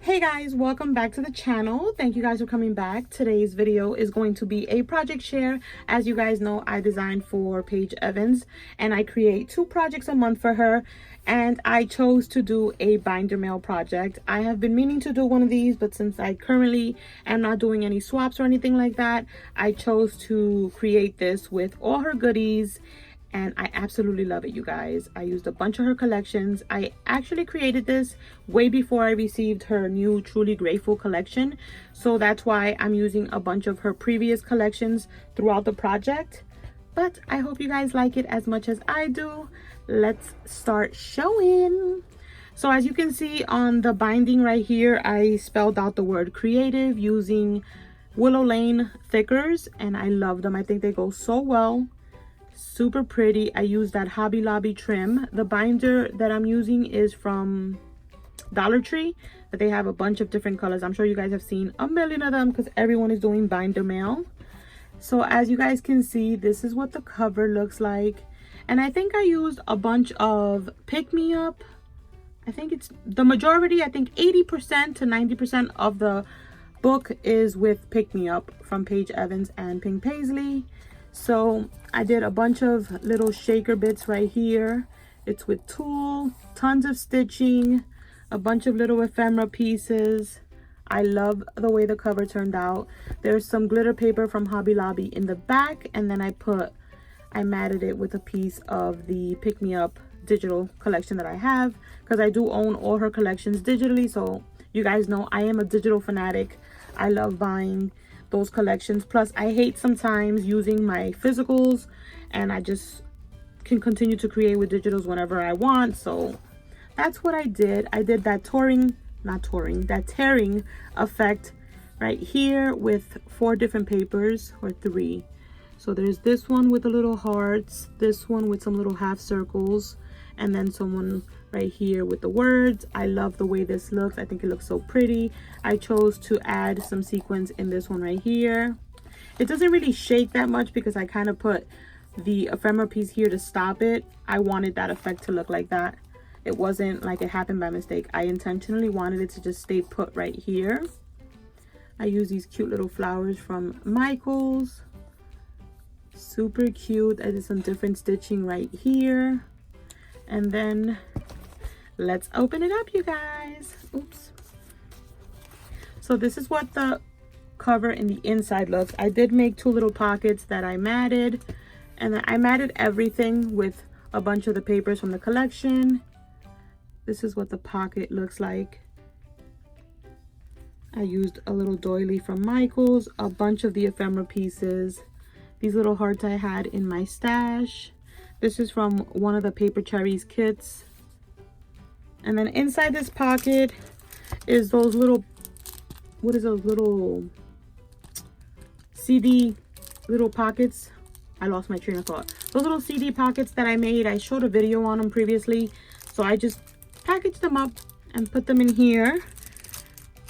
Hey guys, welcome back to the channel. Thank you guys for coming back. Today's video is going to be a project share. As you guys know, I design for Paige Evans and I create 2 projects a month for her, and I chose to do a binder mail project. I have been meaning to do one of these, but since I currently am not doing any swaps or anything like that, I chose to create this with all her goodies. And I absolutely love it, you guys. I used a bunch of her collections. I actually created this way before I received her new Truly Grateful collection, so that's why I'm using a bunch of her previous collections throughout the project. But I hope you guys like it as much as I do. Let's start showing. So as you can see on the binding right here, I spelled out the word creative using Willow Lane thickers, and I love them. I think they go so well. Super pretty. I use that Hobby Lobby trim. The binder that I'm using is from Dollar Tree, but they have a bunch of different colors. I'm sure you guys have seen a million of them because everyone is doing binder mail. So as you guys can see, this is what the cover looks like. And I think I used a bunch of Pick Me Up. I think it's the majority, I think 80% to 90% of the book is with Pick Me Up from Paige Evans and Pink Paisley. So I did a bunch of little shaker bits right here. It's with tulle, tons of stitching, a bunch of little ephemera pieces. I love the way the cover turned out. There's some glitter paper from Hobby Lobby in the back, and then I matted it with a piece of the Pick Me Up digital collection that I have, because I do own all her collections digitally. So you guys know I am a digital fanatic. I love buying those collections. Plus I hate sometimes using my physicals, and I just can continue to create with digitals whenever I want. So that's what I did. I did that tearing effect right here with 4 different papers, or 3. So there's this one with the little hearts, this one with some little half circles, and then someone right here with the words. I love the way this looks. I think it looks so pretty. I chose to add some sequins in this one right here. It doesn't really shake that much because I kind of put the ephemera piece here to stop it. I wanted that effect to look like that. It wasn't like it happened by mistake. I intentionally wanted it to just stay put right here. I use these cute little flowers from Michaels. Super cute. I did some different stitching right here. And then let's open it up, you guys. Oops. So this is what the cover in the inside looks. I did make 2 little pockets that I matted, and then I matted everything with a bunch of the papers from the collection. This is what the pocket looks like. I used a little doily from Michaels, a bunch of the ephemera pieces, these little hearts I had in my stash. This is from one of the Paper Cherries kits. And then inside this pocket is those little, what is those little CD little pockets? I lost my train of thought. Those little CD pockets that I made, I showed a video on them previously. So I just packaged them up and put them in here.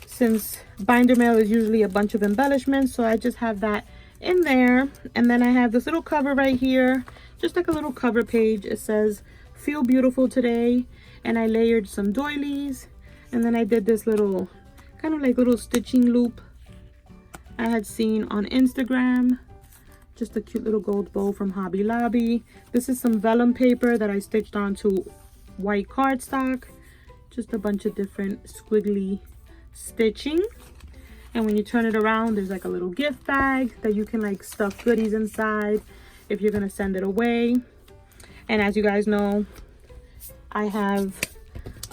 Since binder mail is usually a bunch of embellishments, so I just have that in there. And then I have this little cover right here, just like a little cover page. It says feel beautiful today, and I layered some doilies, and then I did this little kind of like little stitching loop I had seen on Instagram. Just a cute little gold bow from Hobby Lobby. This is some vellum paper that I stitched onto white cardstock. Just a bunch of different squiggly stitching. And when you turn it around, there's like a little gift bag that you can like stuff goodies inside if you're gonna send it away. And as you guys know, I have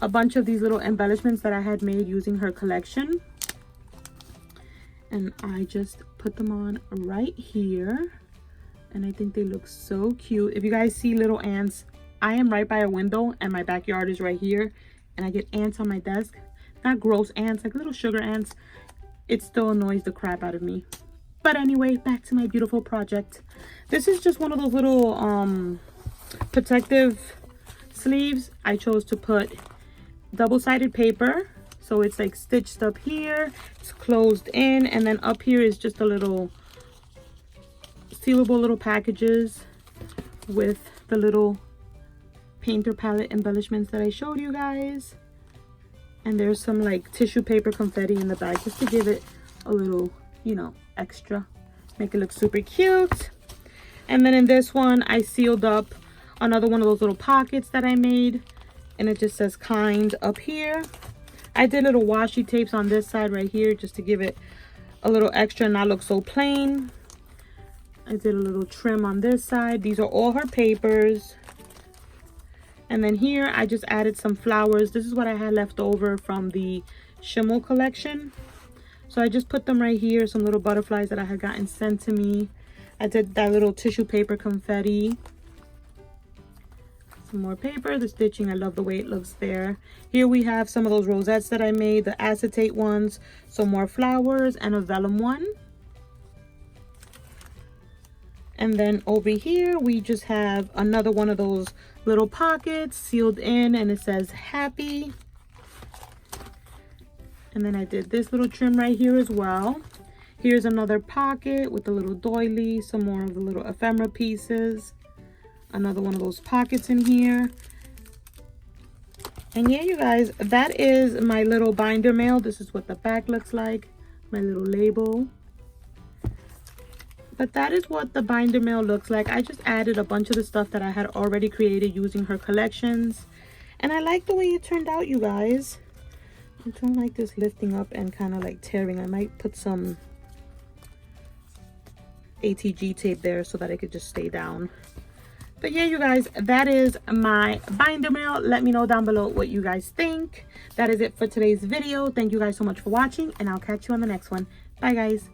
a bunch of these little embellishments that I had made using her collection, and I just put them on right here, and I think they look so cute. If you guys see little ants, I am right by a window and my backyard is right here, and I get ants on my desk. Not gross ants, like little sugar ants. It still annoys the crap out of me. But anyway, back to my beautiful project. This is just one of those little protective sleeves. I chose to put double-sided paper, so it's like stitched up here, it's closed in, and then up here is just a little sealable little packages with the little painter palette embellishments that I showed you guys. And there's some like tissue paper confetti in the back just to give it a little, you know, extra. Make it look super cute. And then in this one, I sealed up another one of those little pockets that I made. And it just says kind up here. I did little washi tapes on this side right here just to give it a little extra and not look so plain. I did a little trim on this side. These are all her papers. And then here I just added some flowers. This is what I had left over from the Schimmel collection. So I just put them right here. Some little butterflies that I had gotten sent to me. I did that little tissue paper confetti. Some more paper. The stitching, I love the way it looks there. Here we have some of those rosettes that I made, the acetate ones, some more flowers, and a vellum one. And then over here we just have another one of those little pockets sealed in, and it says happy. And then I did this little trim right here as well. Here's another pocket with a little doily, some more of the little ephemera pieces. Another one of those pockets in here. And yeah, you guys, that is my little binder mail. This is what the back looks like, my little label. But that is what the binder mail looks like. I just added a bunch of the stuff that I had already created using her collections. And I like the way it turned out, you guys. I don't like this lifting up and kind of like tearing. I might put some ATG tape there so that it could just stay down. But yeah, you guys, that is my binder mail. Let me know down below what you guys think. That is it for today's video. Thank you guys so much for watching, and I'll catch you on the next one. Bye, guys.